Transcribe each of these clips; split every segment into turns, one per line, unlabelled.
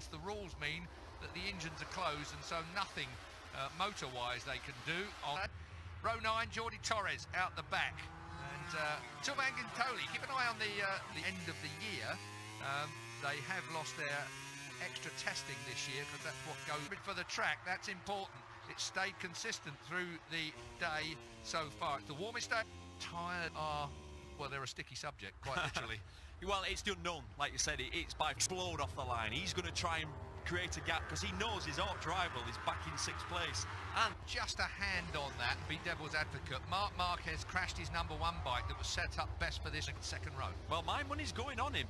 course, the rules mean that the engines are closed, and so nothing motor-wise they can do. On row 9, Jordi Torres out the back, and Tilman Gintoli. Keep an eye on the end of the year. They have lost their extra testing this year because that's what goes for the track. That's important. It's stayed consistent through the day so far. It's the warmest day. Tyres are, well, they're a sticky subject, quite literally.
Well, it's the unknown, like you said. It's by explode off the line. He's going to try and create a gap because he knows his arch rival is back in 6th place. And
just a hand on that, be devil's advocate. Marc Marquez crashed his #1 bike that was set up best for this second row.
Well, my money's going on him.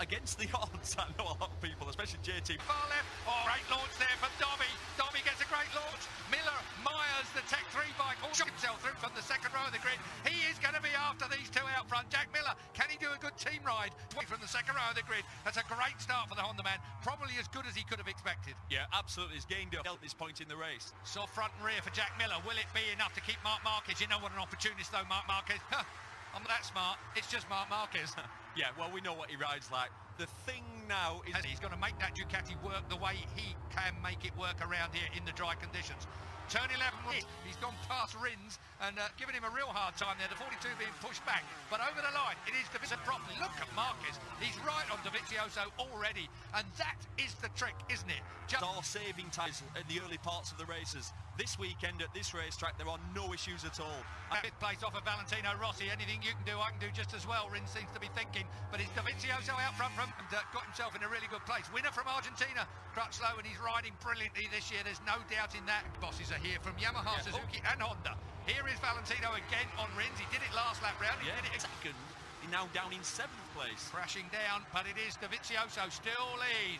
Against the odds, I know a lot of people, especially JT.
Far left. Oh, great launch there for Dobby. Dobby gets a great launch. Miller, Myers, the Tech 3 bike, all shook himself through from the second row of the grid. He is going to be after these two out front. Jack Miller, can he do a good team ride from the second row of the grid? That's a great start for the Honda man. Probably as good as he could have expected.
Yeah, absolutely. He's gained up at this point in the race.
So front and rear for Jack Miller. Will it be enough to keep Marc Marquez? You know what an opportunist though, Marc Marquez. I'm not that smart. It's just Marc Marquez.
Yeah, well, we know what he rides like. The thing now is
he's going to make that Ducati work the way he can make it work around here in the dry conditions. Turn 11, he's gone past Rins and giving him a real hard time there. The 42 being pushed back, but over the line, it is Dovizioso properly. Look at Marquez, he's right on Dovizioso already, and that is the trick, isn't it?
Just all saving ties in the early parts of the races. This weekend at this racetrack, there are no issues at all.
5th place off of Valentino Rossi. Anything you can do, I can do just as well, Rins seems to be thinking, but it's Dovizioso out front from and got himself in a really good place. Winner from Argentina, Crutchlow, and he's riding brilliantly this year, there's no doubt in that. Bosses are here from Yamaha, Suzuki and Honda. Here is Valentino again on Rins. He did it last lap round. He did it
second. He's now down in 7th place.
Crashing down, but it is Dovizioso still lead.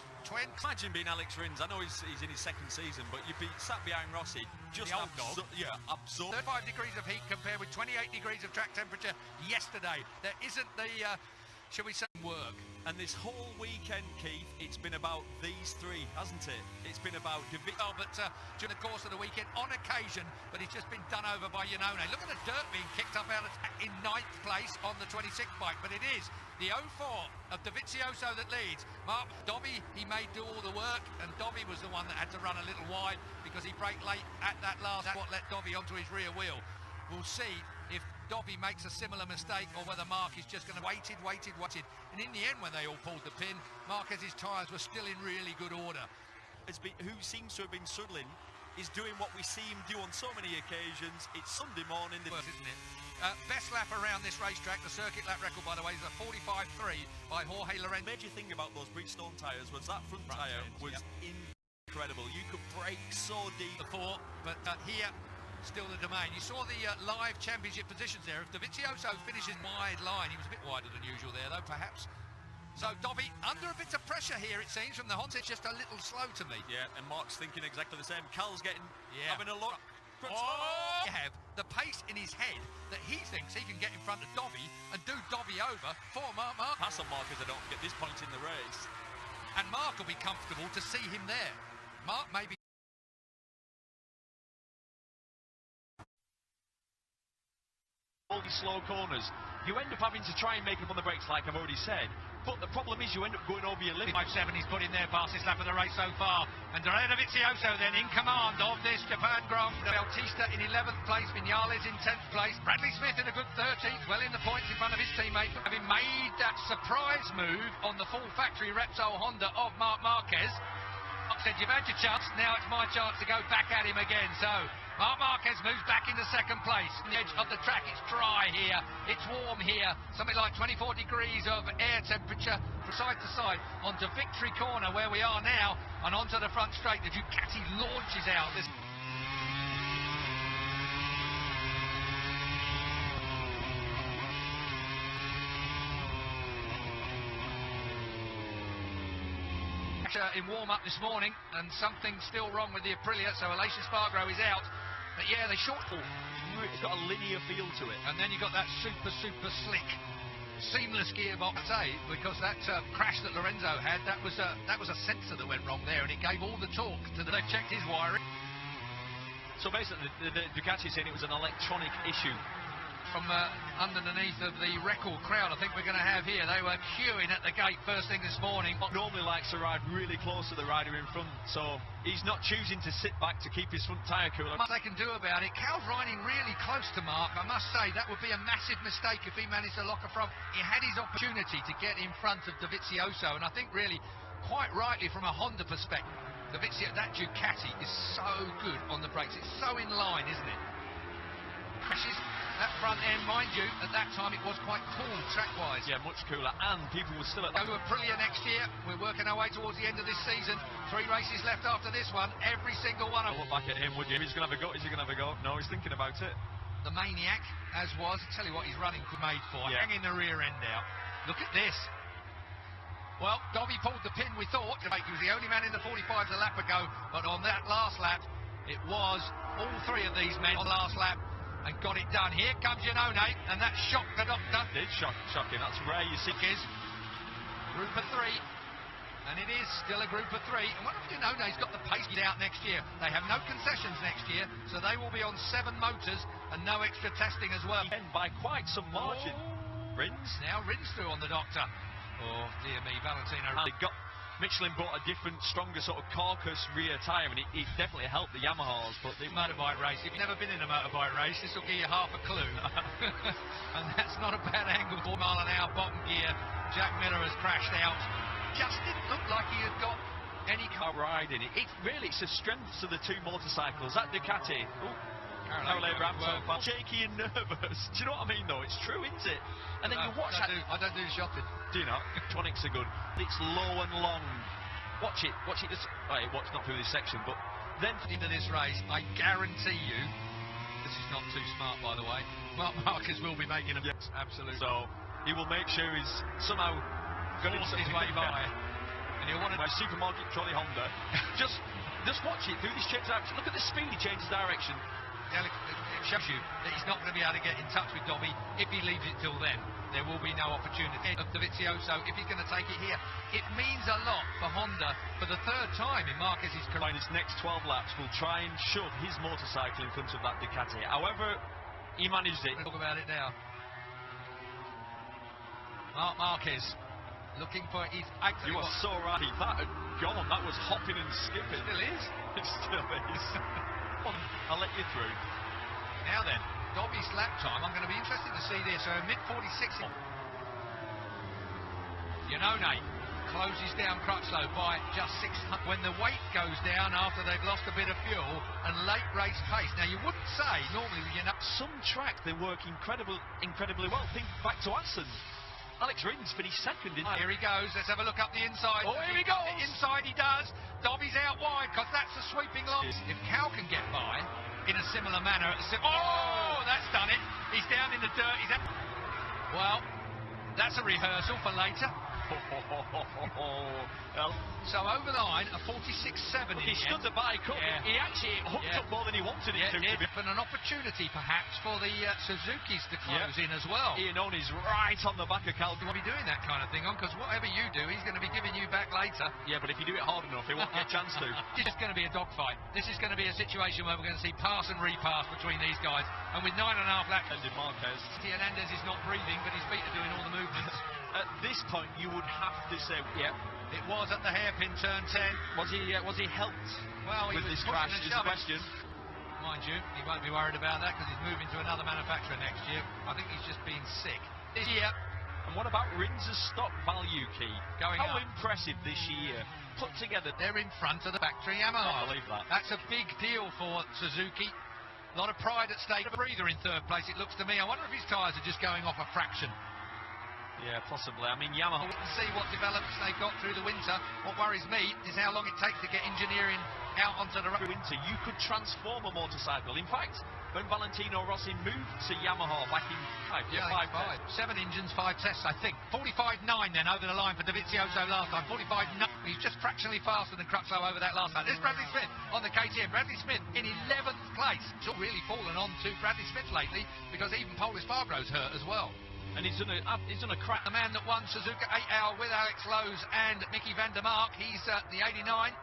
Imagine being Alex Rins. I know he's in his 2nd season, but you'd be sat behind Rossi. Just
the old dog.
Yeah, absorbed.
35 degrees of heat compared with 28 degrees of track temperature yesterday. There isn't the, shall we say, work.
And this whole weekend, Keith, it's been about these three, hasn't it? It's been about
Oh, but during the course of the weekend, on occasion, but he's just been done over by Iannone. Look at the dirt being kicked up out of in 9th place on the 26th bike, but it is the 04 of Dovizioso that leads. Dobby, he may do all the work, and Dobby was the one that had to run a little wide because he braked late at that last. That's what let Dobby onto his rear wheel. We'll see if Dobby makes a similar mistake or whether Marc is just going to waited. And in the end, when they all pulled the pin, Marquez's tyres were still in really good order.
Who seems to have been struggling is doing what we see him do on so many occasions. It's Sunday morning.
Isn't it? Best lap around this racetrack, the circuit lap record, by the way, is a 45.3 by Jorge Lorenzo.
The major thing about those Bridgestone tyres was that front tyre was incredible. You could brake so deep.
Before, but here, still the domain. You saw the live championship positions there. If Dovizioso finishes wide line, he was a bit wider than usual there, though, perhaps. So Dobby under a bit of pressure here, it seems, from the Honda. It's just a little slow to me.
Yeah, and Mark's thinking exactly the same. Cal's having a look.
Oh! You have the pace in his head that he thinks he can get in front of Dobby and do Dobby over for Marc Marquez.
Pass on Marquez, I don't get this point in the race.
And Marc will be comfortable to see him there. Marc may be
all these slow corners, you end up having to try and make up on the brakes, like I've already said. But the problem is you end up going over your limit.
5.7 he's put in there past this lap of the race so far. And Dovizioso then in command of this Japan Grand Prix. Bautista in 11th place, Vinales in 10th place. Bradley Smith in a good 13th, well in the points in front of his teammate. Having made that surprise move on the full factory Repsol Honda of Marc Marquez. Marc said, you've had your chance, now it's my chance to go back at him again. So Marc Marquez moves back into 2nd place. On the edge of the track, it's dry here, it's warm here, something like 24 degrees of air temperature from side to side onto Victory Corner where we are now, and onto the front straight. The Ducati launches out this. In warm-up this morning, and something's still wrong with the Aprilia, so Aleix Espargaro is out. But yeah, they shortfall.
It's got a linear feel to it.
And then you've got that super slick, seamless gearbox, because that crash that Lorenzo had, that was a sensor that went wrong there, and it gave all the torque to the. They've checked his wiring.
So basically, the Ducati saying it was an electronic issue.
from underneath of the record crowd I think we're going to have here. They were queuing at the gate first thing this morning.
Normally likes to ride really close to the rider in front, so he's not choosing to sit back to keep his front tyre cooler.
What they can do about it, Cal's riding really close to Mark. I must say that would be a massive mistake if he managed to lock a front. He had his opportunity to get in front of Dovizioso, and I think really quite rightly from a Honda perspective, that Ducati is so good on the brakes. It's so in line, isn't it? Crashes that front end, mind you, at that time it was quite cool track-wise.
Yeah, much cooler, and people were still at
Go to Aprilia next year. We're working our way towards the end of this season. 3 races left after this one. Every single one of them.
Look back at him, would you? He's going to have a go. Is he going to have a go? No, he's thinking about it.
The maniac, as was. Tell you what, he's running made for.
Yeah.
Hanging the rear end out. Look at this. Well, Dobby pulled the pin, we thought. He was the only man in the 45s a lap ago, but on that last lap, it was all 3 of these men on the last lap and got it done. Here comes Janone, and that shocked the doctor.
It did shocking. That's rare. You see,
is group of 3, and it is still a group of 3. And what if Janone's got the pace out next year? They have no concessions next year, so they will be on 7 motors and no extra testing as well.
And by quite some margin. Rins
now through on the doctor. Oh dear me, Valentino.
Michelin bought a different, stronger sort of carcass rear tyre, and it definitely helped the Yamahas. But the
motorbike race, if you've never been in a motorbike race, this will give you half a clue. And that's not a bad angle. 4 mile an hour bottom gear. Jack Miller has crashed out. Just didn't look like he had got any car
riding it. It's a strength to the 2 motorcycles. That Ducati. Carol Abrams so shaky and nervous. Do you know what I mean, though? It's true, isn't it? And then you watch that.
I don't do the shotting.
Do you not? Tronics are good. It's low and long. Watch it. Watch not through this section, but then
into this race, I guarantee you, this is not too smart, by the way. Mark Marquez will be making a absolute.
So he will make sure he's somehow got his way by, and he'll want to supermarket trolley Honda. just watch it through this change direction. Look at the speed he changes direction.
It shows you that he's not going to be able to get in touch with Dobby if he leaves it till then. There will be no opportunity of Dovizioso if he's going to take it here. It means a lot for Honda for the 3rd time in Marquez's career.
In his next 12 laps, will try and shove his motorcycle in front of that Ducati. However, he managed it.
We'll talk about it now. Marc Marquez looking for his.
You are so right. That had gone. That was hopping and skipping.
It still is.
It still is. I'll let you through.
Now then, Dobby's lap time. I'm going to be interested to see this. So mid-46. Janone closes down Crutchlow by just 600. When the weight goes down after they've lost a bit of fuel and late race pace. Now you wouldn't say normally
some track they work incredibly well. Think back to Assen. Alex Rins finished 2nd.
Here he goes. Let's have a look up the inside.
Oh, here he goes.
The inside he does. Dobby's out wide because that's a sweeping line. If Cal can get by in a similar manner. Oh, that's done it. He's down in the dirt. Well, that's a rehearsal for later. So over the line, a 46.7.
He stood the bike up.
Yeah.
He actually hooked up more than he wanted it to.
And an opportunity perhaps for the Suzuki's to close in as well.
Ian Owney's right on the back of Cal.
We'll be doing that kind of thing on, because whatever you do, he's going to be giving you back later.
Yeah, but if you do it hard enough, he won't get a chance to.
This is going to be a dogfight. This is going to be a situation where we're going to see pass and repass between these guys. And with 9.5 laps,
ended Marquez.
Hernandez is not breathing, but his feet are doing all the movements.
At this point, you would have to say, yeah,
it was at the hairpin turn 10.
Was he helped
with
this crash? Is the question.
Mind you, he won't be worried about that because he's moving to another manufacturer next year. I think he's just been sick this year.
And what about Rins' stock value key? How
up.
Impressive this year. Put together.
They're in front of the factory Yamaha.
I believe that.
That's a big deal for Suzuki. A lot of pride at stake. A breather in 3rd place, it looks to me. I wonder if his tyres are just going off a fraction.
Yeah, possibly. I mean, Yamaha.
We'll see what developments they've got through the winter. What worries me is how long it takes to get engineering out onto the
winter. You could transform a motorcycle. In fact, when Valentino Rossi moved to Yamaha back in
5. 7 engines, 5 tests, I think. 45.9 then over the line for Dovizioso last time. 45.9. He's just fractionally faster than Crutchlow over that last time. There's Bradley Smith on the KTM. Bradley Smith in 11th place. It's really fallen on to Bradley Smith lately because even Paul Espargaro's hurt as well.
And he's done a crack.
The man that won Suzuka 8 Hour with Alex Lowe's and Mickey van der Mark. He's the 89.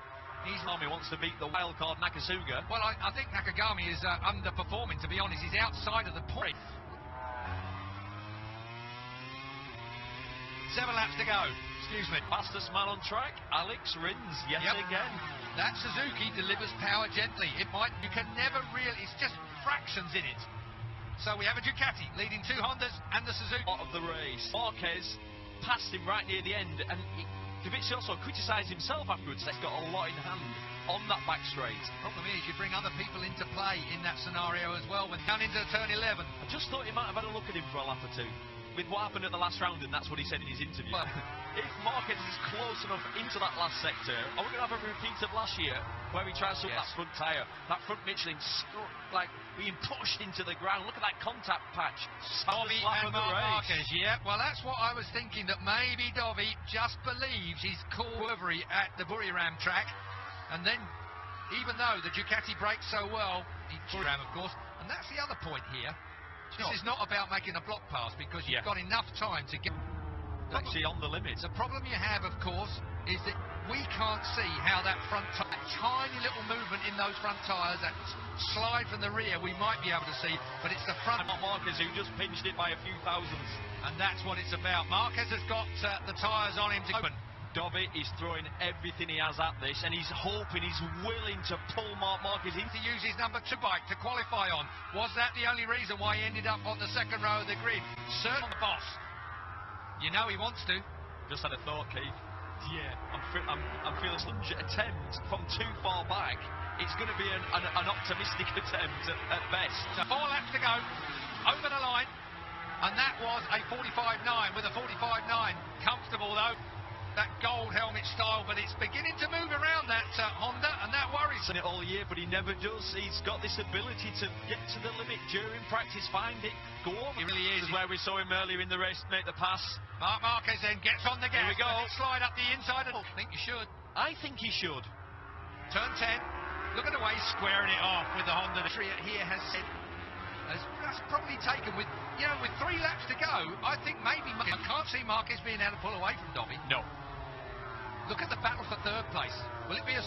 Army wants to beat the wildcard Nakasuga.
Well, I think Nakagami is underperforming, to be honest. He's outside of the point. 7 laps to go. Excuse me.
Fastest man on track, Alex Rins, yet again.
That Suzuki delivers power gently. You can never really, it's just fractions in it. So we have a Ducati leading 2 Hondas and the Suzuki.
Of the race. Marquez passed him right near the end, and Dovizioso criticised himself afterwards. He's got a lot in hand on that back straight.
Problem is, you bring other people into play in that scenario as well when down into turn 11.
I just thought he might have had a look at him for a lap or two with what happened at the last round, and that's what he said in his interview.
Well,
if Marquez is close enough into that last sector, are we going to have a repeat of last year where he tries to hit that front tyre, that front Michelin like being pushed into the ground? Look at that contact patch.
Dovi and Marquez, yeah. Well, that's what I was thinking, that maybe Dovi just believes he's caught delivery at the Buriram track, and then even though the Ducati brakes so well, he Buriram, of course, and that's the other point here. This is not about making a block pass, because you've got enough time to get
actually on the limit.
The problem you have, of course, is that we can't see how that front tyre, tiny little movement in those front tyres, that slide from the rear, we might be able to see, but it's the front.
Marquez who just pinched it by a few thousandths.
And that's what it's about. Marquez has got the tyres on him to open.
Dovi is throwing everything he has at this, and he's hoping, he's willing to pull Marquez in.
To use his number 2 bike to qualify on. Was that the only reason why he ended up on the second row of the grid? Certainly the boss. You know he wants to.
Just had a thought, Keith.
Yeah.
I'm feeling a attempt from too far back. It's going to be an optimistic attempt at best.
So 4 laps to go. Over the line. And that was a 45.9 with a 45.9. Comfortable though. That gold helmet style, but it's beginning to move around that Honda, and that worries.
He's done it all year, but he never does. He's got this ability to get to the limit during practice, find it, go over.
He really is.
This is where we saw him earlier in the race make the pass.
Marc Marquez then gets on the gas.
Here we go.
Slide up the inside. I think you should.
I think he should.
Turn 10. Look at the way he's squaring it off with the Honda. The tree here has said, that's probably taken with 3 laps to go. I think maybe I can't see Marquez being able to pull away from Dovi.
No.
Look at the battle for 3rd place. Will it be us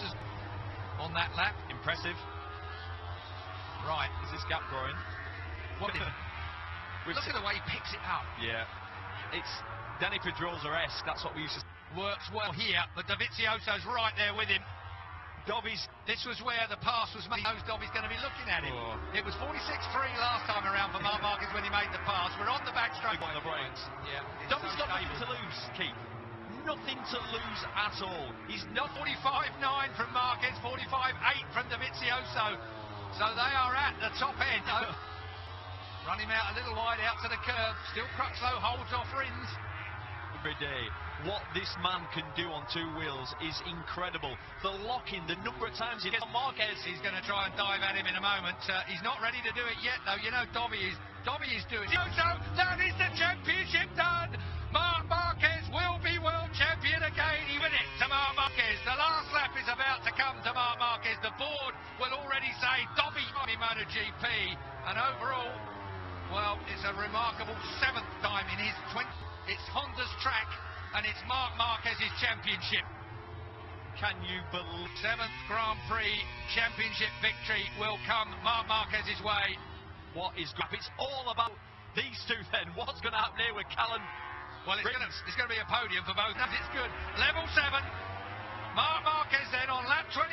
on that lap?
Impressive.
Right.
Is this gap growing?
What look at the way he picks it up.
Yeah. It's Danny Pedrosa-esque. That's what we used to...
Works well here, but Dovizioso's right there with him. This was where the pass was made. Knows Dovi's going to be looking at him.
Oh.
It was 46.3 last time around for Marc Marquez when he made the pass. We're on the backstretch.
On the brakes.
Yeah.
Dovi's got nothing to lose, Keith. Nothing to lose at all.
He's not 45.9 from Marquez, 45.8 from Dovizioso. So they are at the top end. Run him out a little wide out to the curve. Still Crutchlow holds off Rins.
Every day. What this man can do on 2 wheels is incredible. The lock-in, the number of times he gets on Marquez.
He's going to try and dive at him in a moment. He's not ready to do it yet, though. You know, Dovi is doing it. So that is the championship done. Marc Marquez will be world champion again. He win it to Marc Marquez. The last lap is about to come to Marc Marquez. The board will already say Dovi MotoGP. And overall, well, it's a remarkable 7th time in his 20. It's Honda's track, and it's Marc Marquez's championship.
Can you believe
7th Grand Prix championship victory will come Marc Marquez's way.
What is good? It's all about these two then. What's going to happen here with Callan?
Well, it's going to be a podium for both. It's good. Level 7. Marc Marquez then on lap 24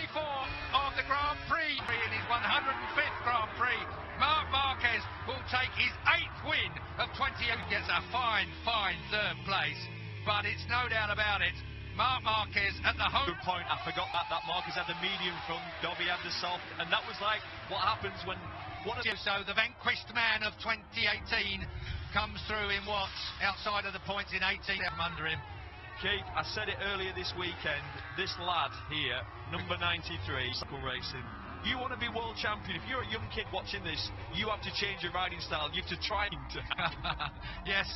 of the Grand Prix in his 105th Grand Prix. Marc Marquez will take his 8th win of 28. Gets a fine 3rd place. But it's no doubt about it. Marc Marquez at the home.
Good point. I forgot that Marquez had the medium front, Dovi had the soft, and that was like what happens when one of
the vanquished man of 2018 comes through in what's outside of the points in 18 under him.
Keith, I said it earlier this weekend, this lad here, number 93, cycle racing. You want to be world champion. If you're a young kid watching this, you have to change your riding style. You have to try to.
Yes,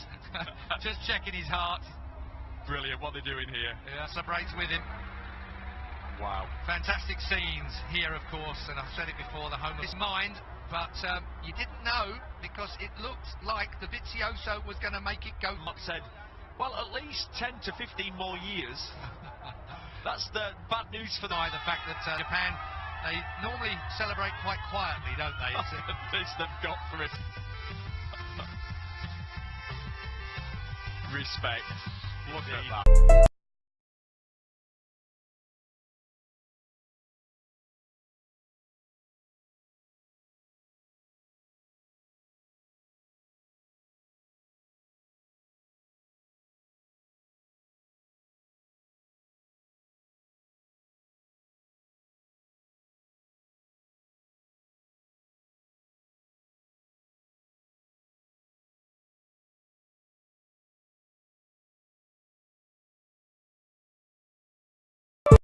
just checking his heart.
Brilliant, what they're doing here.
Yeah, celebrates with him.
Wow.
Fantastic scenes here, of course, and I've said it before, the home of his mind, but you didn't know because it looked like the Dovizioso was going to make it go.
Mark said, well, at least 10 to 15 more years. That's the bad news for them.
The fact that Japan, they normally celebrate quite quietly, don't they?
This they've got for it. Respect. Look
indeed.
at that.